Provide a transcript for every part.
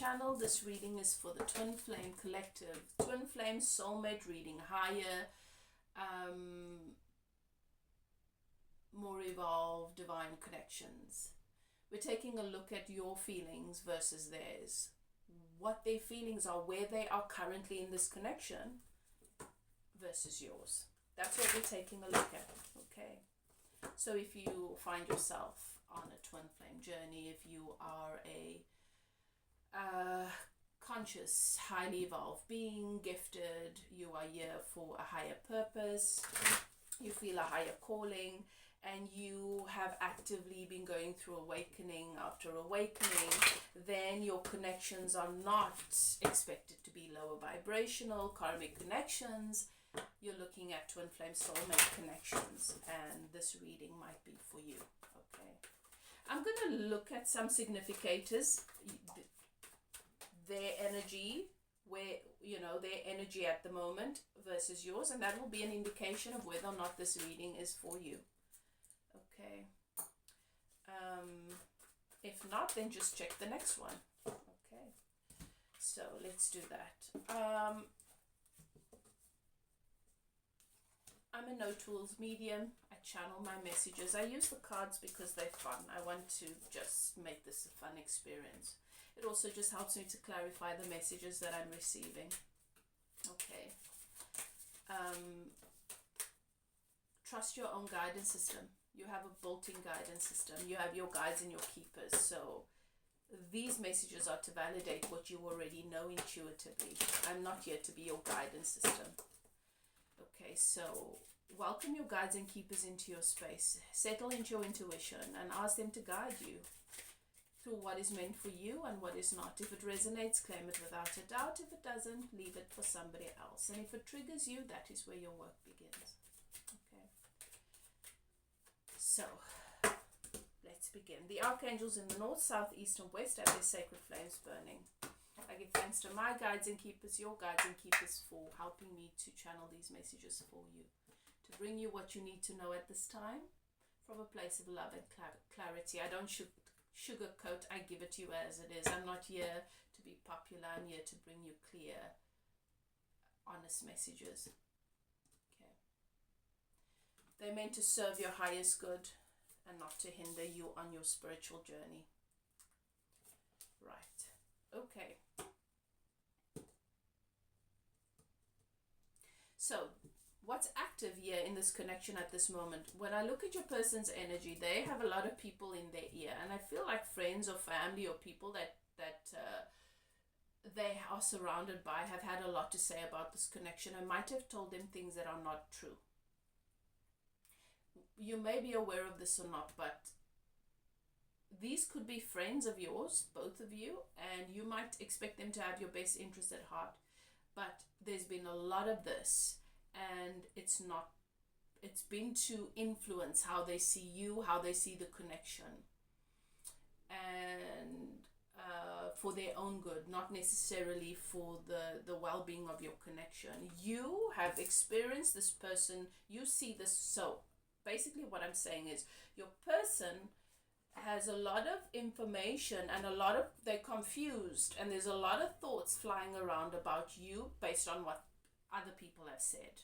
channel. This reading is for the Twin Flame Collective. Twin Flame soulmate reading, higher, more evolved, divine connections. We're taking a look at your feelings versus theirs. What their feelings are, where they are currently in this connection versus yours. That's what we're taking a look at, okay? So if you find yourself on a twin flame journey, if you are a conscious, highly evolved being, gifted, you are here for a higher purpose, you feel a higher calling, and you have actively been going through awakening after awakening, then your connections are not expected to be lower vibrational, karmic connections. You're looking at twin flame soulmate connections, and this reading might be for you, okay? I'm going to look at some significators, their energy, where, you know, their energy at the moment versus yours, and that will be an indication of whether or not this reading is for you. Okay. If not, then just check the next one. Okay. So let's do that. I'm a no tools medium. I channel my messages. I use the cards because they're fun. I want to just make this a fun experience. It also just helps me to clarify the messages that I'm receiving. Okay. Trust your own guidance system. You have a built-in guidance system. You have your guides and your keepers. So these messages are to validate what you already know intuitively. I'm not here to be your guidance system. Okay, so welcome your guides and keepers into your space. Settle into your intuition and ask them to guide you through what is meant for you and what is not. If it resonates, claim it without a doubt. If it doesn't, leave it for somebody else. And if it triggers you, that is where your work begins. Okay. So, let's begin. The archangels in the north, south, east, and west have their sacred flames burning. I give thanks to my guides and keepers, your guides and keepers, for helping me to channel these messages for you, to bring you what you need to know at this time from a place of love and clarity. I don't sugarcoat, I give it to you as it is. I'm not here to be popular. I'm here to bring you clear, honest messages. Okay. They're meant to serve your highest good and not to hinder you on your spiritual journey. Right. Okay. So, what's active here in this connection at this moment? When I look at your person's energy, they have a lot of people in their ear, and I feel like friends or family or people that they are surrounded by have had a lot to say about this connection and might have told them things that are not true. You may be aware of this or not, but these could be friends of yours, both of you, and you might expect them to have your best interest at heart. But there's been a lot of this, and it's been to influence how they see you, how they see the connection, and for their own good, not necessarily for the well-being of your connection. You have experienced this person, you see this. So basically what I'm saying is your person has a lot of information and they're confused, and there's a lot of thoughts flying around about you based on what other people have said.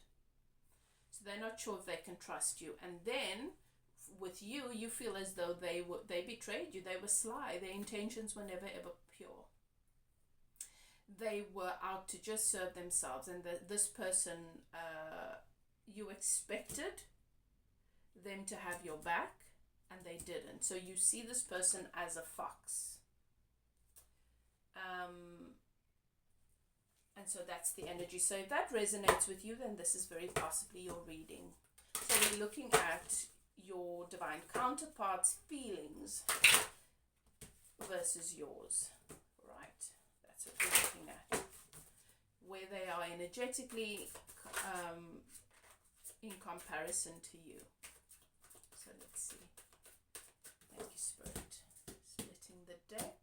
So they're not sure if they can trust you. And then with you, you feel as though they betrayed you. They were sly. Their intentions were never ever pure. They were out to just serve themselves. And this person, you expected them to have your back, and they didn't. So you see this person as a fox. And so that's the energy. So if that resonates with you, then this is very possibly your reading. So we're looking at your divine counterpart's feelings versus yours. Right? That's what we're looking at. Where they are energetically in comparison to you. So let's see. Thank you, Spirit. Splitting the deck.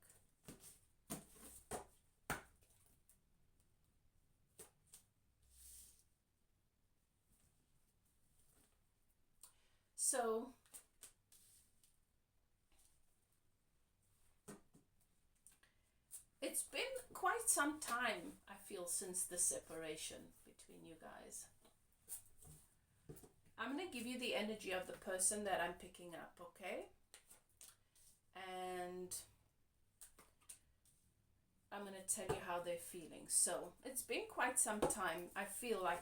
So it's been quite some time, I feel, since the separation between you guys. I'm going to give you the energy of the person that I'm picking up, okay? And I'm going to tell you how they're feeling. So it's been quite some time, I feel like,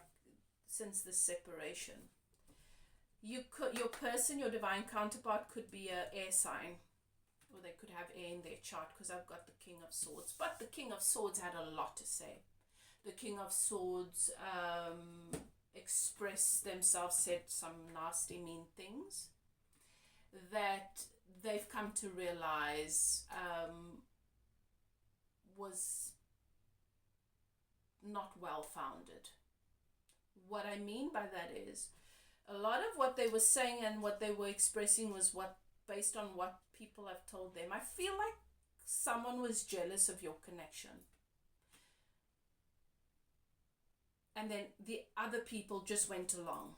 since the separation. Your person, your divine counterpart, could be an air sign, or they could have air in their chart, because I've got the King of Swords. But the King of Swords had a lot to say. The King of Swords expressed themselves, said some nasty, mean things that they've come to realize was not well-founded. What I mean by that is, a lot of what they were saying and what they were expressing was based on what people have told them. I feel like someone was jealous of your connection. And then the other people just went along.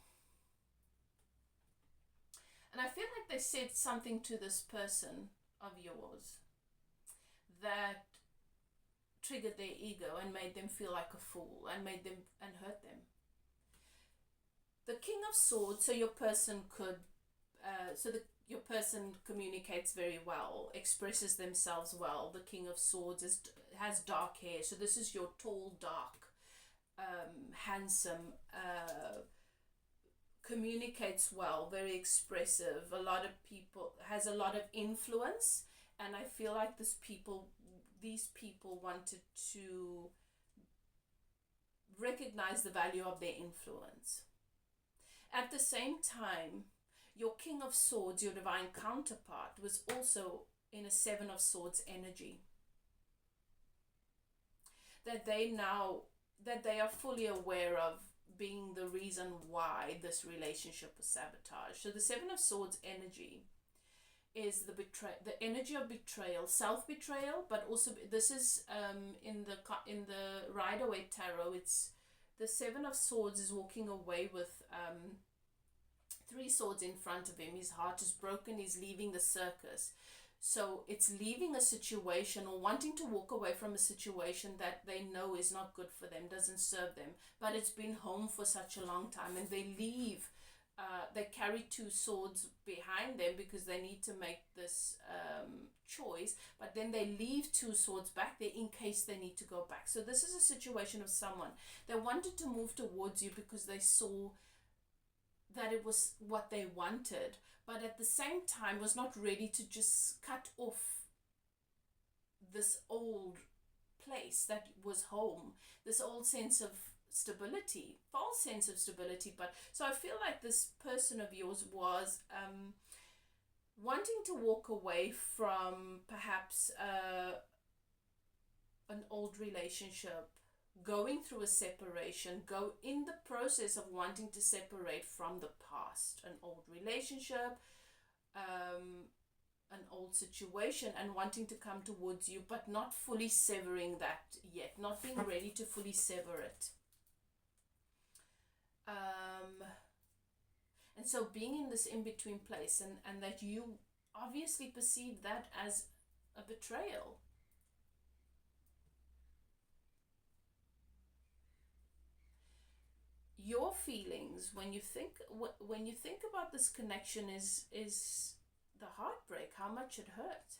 And I feel like they said something to this person of yours that triggered their ego and made them feel like a fool and hurt them. The King of Swords, so your person your person communicates very well, expresses themselves well. The King of Swords has dark hair, so this is your tall, dark, handsome, communicates well, very expressive, has a lot of influence, and I feel like these people wanted to recognize the value of their influence. At the same time, your King of Swords, your divine counterpart, was also in a Seven of Swords energy. That they are fully aware of being the reason why this relationship was sabotaged. So the Seven of Swords energy is the energy of betrayal, self-betrayal, but also this is in the Rider-Waite Tarot. It's the Seven of Swords is walking away with 3 swords in front of him. His heart is broken. He's leaving the circus. So it's leaving a situation or wanting to walk away from a situation that they know is not good for them, doesn't serve them, but it's been home for such a long time, and they leave. They carry 2 swords behind them because they need to make this choice, but then they leave 2 swords back there in case they need to go back. So this is a situation of someone that wanted to move towards you because they saw that it was what they wanted, but at the same time was not ready to just cut off this old place that was home, this old sense of stability, false sense of stability. But so I feel like this person of yours was wanting to walk away from perhaps an old relationship, going through a separation, go in the process of wanting to separate from the past, an old relationship, an old situation, and wanting to come towards you, but not fully severing that yet, not being ready to fully sever it. And so being in this in-between place, and that you obviously perceive that as a betrayal. Your feelings when you think about this connection is the heartbreak, how much it hurt,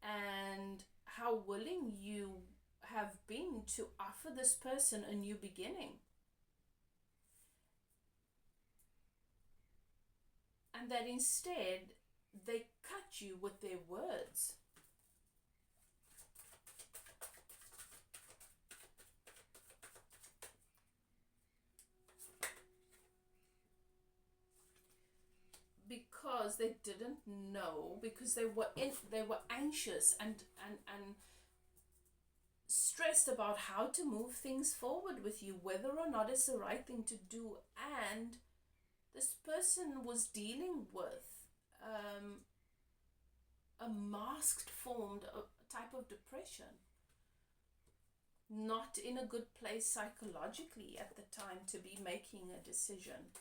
and how willing you have been to offer this person a new beginning. And that instead they cut you with their words. Because they didn't know, because they were anxious and stressed about how to move things forward with you, whether or not it's the right thing to do. And this person was dealing with a masked formed type of depression, not in a good place psychologically at the time to be making a decision.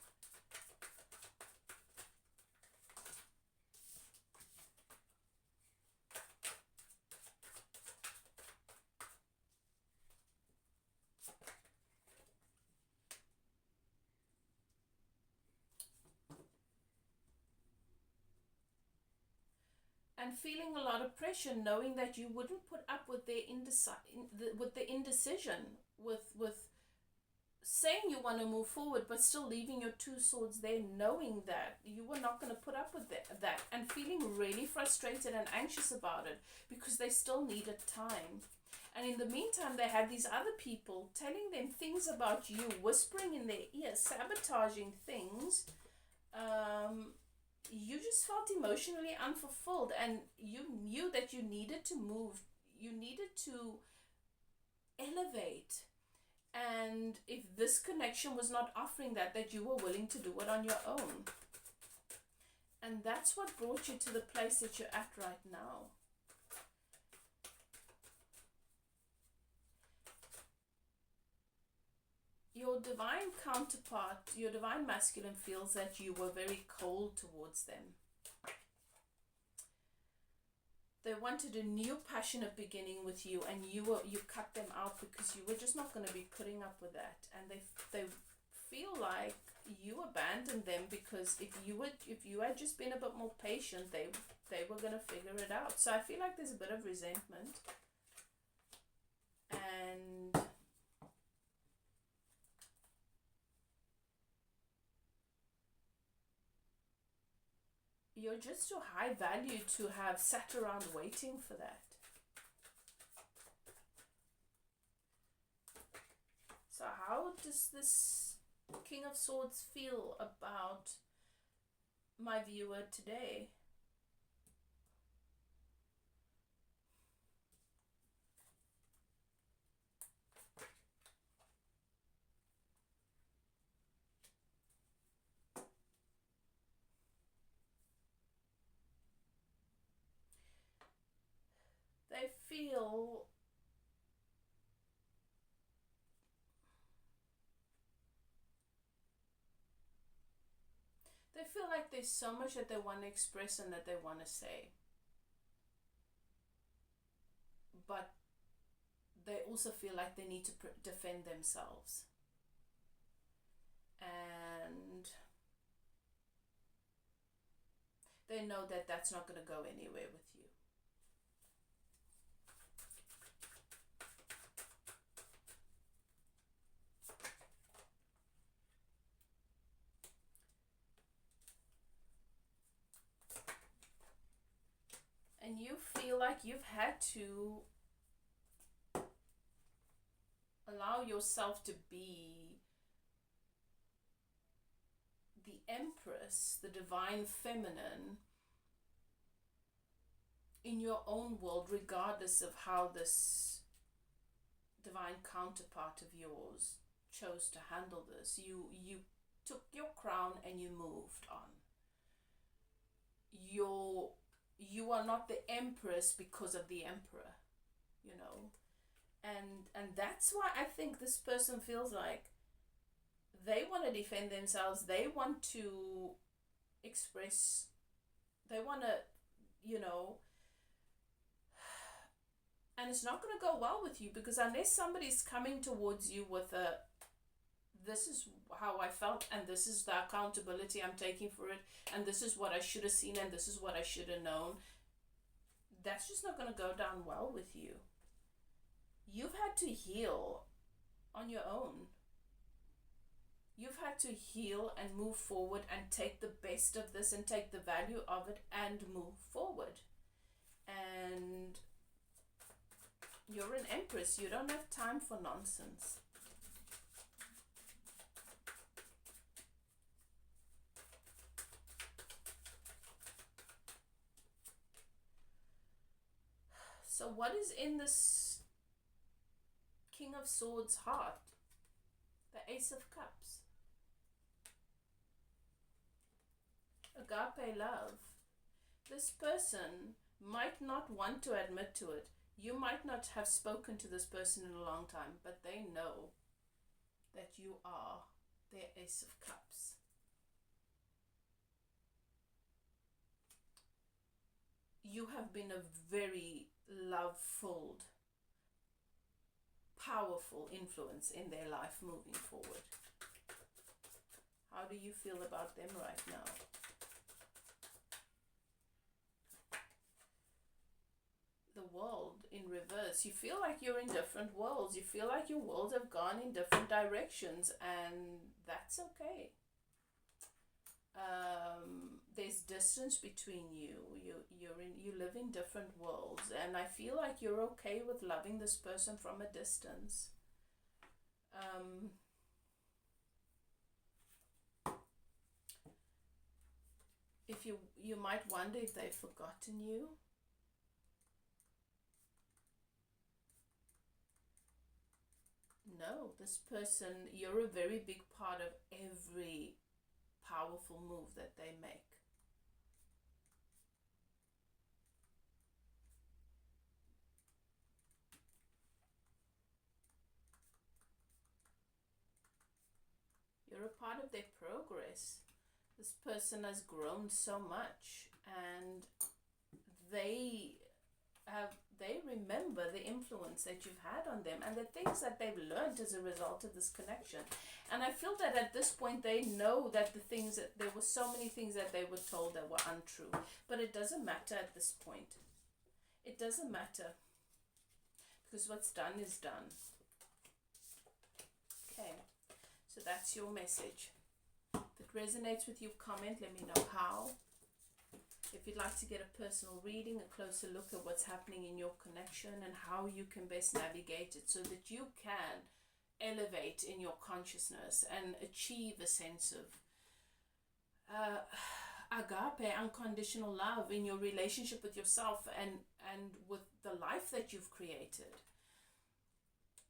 and feeling a lot of pressure, knowing that you wouldn't put up with their indecision, with saying you want to move forward but still leaving your two swords there, knowing that you were not going to put up with that, and feeling really frustrated and anxious about it because they still needed time. And in the meantime, they had these other people telling them things about you, whispering in their ear, sabotaging things. You just felt emotionally unfulfilled, and you knew that you needed to move, you needed to elevate. And if this connection was not offering that you were willing to do it on your own. And that's what brought you to the place that you're at right now. Your divine counterpart, your divine masculine, feels that you were very cold towards them. They wanted a new passionate beginning with you, and you cut them out because you were just not going to be putting up with that. And they feel like you abandoned them because if you had just been a bit more patient, they were going to figure it out. So I feel like there's a bit of resentment. And you're just too high value to have sat around waiting for that. So how does this King of Swords feel about my viewer today? They feel like there's so much that they want to express and that they want to say, but they also feel like they need to defend themselves, and they know that that's not going to go anywhere with you. And you feel like you've had to allow yourself to be the Empress, the divine feminine, in your own world, regardless of how this divine counterpart of yours chose to handle this. You took your crown and you moved on. You are not the Empress because of the Emperor, you know. And that's why I think this person feels like they want to defend themselves. They want to express, they want to, you know, and it's not going to go well with you, because unless somebody's coming towards you with a, this is how I felt, and this is the accountability I'm taking for it, and this is what I should have seen, and this is what I should have known, that's just not going to go down well with you. You've had to heal on your own. You've had to heal and move forward and take the best of this and take the value of it and move forward. And you're an Empress. You don't have time for nonsense. So what is in this King of Swords heart? The Ace of Cups. Agape love. This person might not want to admit to it. You might not have spoken to this person in a long time, but they know that you are their Ace of Cups. You have been a very love-filled, powerful influence in their life moving forward. How do you feel about them right now? world in reverse. You feel like you're in different worlds. You feel like your worlds have gone in different directions, and that's okay. There's distance between you. You live in different worlds, and I feel like you're okay with loving this person from a distance. If you might wonder if they've forgotten you. No, this person, you're a very big part of every powerful move that they make. You're a part of their progress. This person has grown so much, and they remember the influence that you've had on them and the things that they've learned as a result of this connection. And I feel that at this point they know that there were so many things that they were told that were untrue, but it doesn't matter at this point. It doesn't matter, because what's done is done. Okay, so that's your message. If it resonates with you, comment, let me know how. If you'd like to get a personal reading, a closer look at what's happening in your connection and how you can best navigate it so that you can elevate in your consciousness and achieve a sense of agape, unconditional love in your relationship with yourself and with the life that you've created.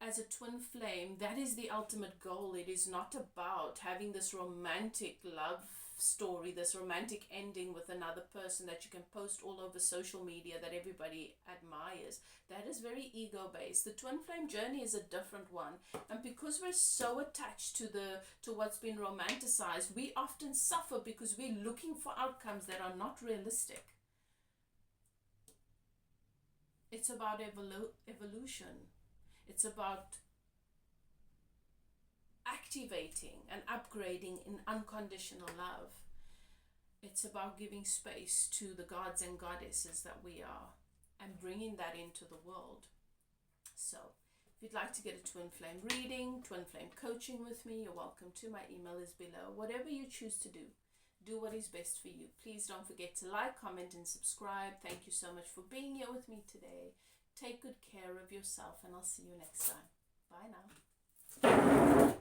As a twin flame, that is the ultimate goal. It is not about having this romantic love story, this romantic ending with another person that you can post all over social media that everybody admires. That is very ego based. The twin flame journey is a different one, and because we're so attached to what's been romanticized, we often suffer because we're looking for outcomes that are not realistic. It's about evolution. It's about activating and upgrading in unconditional love. It's about giving space to the gods and goddesses that we are and bringing that into the world. So if you'd like to get a twin flame reading, twin flame coaching with me, you're welcome to. My email is below. Whatever you choose to do, do what is best for you. Please don't forget to like, comment, and subscribe. Thank you so much for being here with me today. Take good care of yourself, and I'll see you next time. Bye now.